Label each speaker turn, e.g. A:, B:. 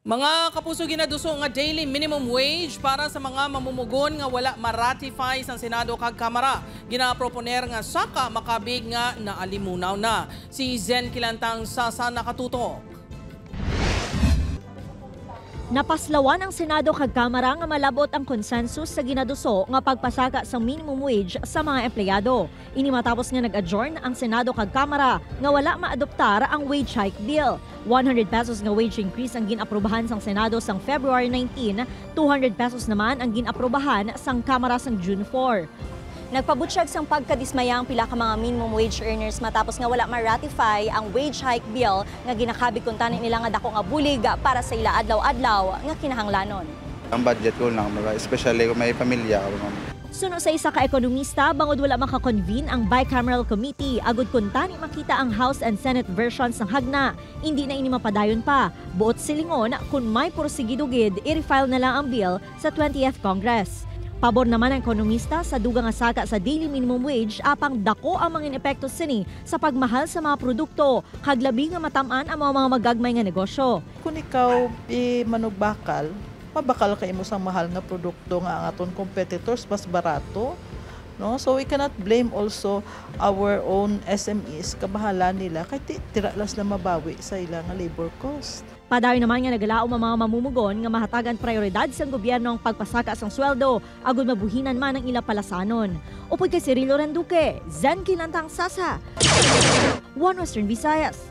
A: Mga kapuso, ginaduso nga daily minimum wage para sa mga mamumugon nga wala ma-ratify sa Senado kag Kamara. Ginaproponer nga saka makabig nga naalimunaw na. Si Zen Kilantang Sasa nakatutok.
B: Napaslawan ang Senado kag Kamara nga malabot ang konsensus sa ginaduso nga pagpasaka sa minimum wage sa mga empleyado. Ini matapos nga nag-adjourn ang Senado kag Kamara nga wala maadoptar ang wage hike bill. 100 pesos nga wage increase ang ginaprubahan sang Senado sang February 19, 200 pesos naman ang ginaprubahan sang Kamara sang June 4.
C: Nagpabutsyag sang pagkadismaya ang pila ka mga minimum wage earners matapos nga wala ma-ratify ang wage hike bill nga ginakabig kuntanin nila nga dako nga bulig para sa ila adlaw-adlaw nga kinahanglanon.
D: Ang budget ko lang, especially kung may pamilya.
B: Suno sa isa ka ekonomista, bangod wala makakonvene ang bicameral committee, agud kuntani makita ang House and Senate versions ng hagna. Hindi na ini mapadayon pa. Buot silingon, kung may pursigidugid, i-refile na lang ang bill sa 20th Congress. Pabor naman ang ekonomista sa dugang nga saka sa daily minimum wage apang dako ang mga inepekto sini sa pagmahal sa mga produkto, kag labi nga matamaan ang mga magagmay nga negosyo.
E: Kung ikaw manugbakal, mabakal kay mo sa mahal nga produkto nga ang aton competitors mas barato. No? So we cannot blame also our own SMEs, kabahala nila kay tiralas na mabawi sa ilang labor cost.
B: Padayon naman nga nagalaom ang mga mamumugon nga mahatagan prioridad sa gobyerno ang pagpasaka sang sweldo agud mabuhinan man ang ila palasanon. Upod kay Cirilo Randuque, Zen Kilantang Sasa, One Western Visayas.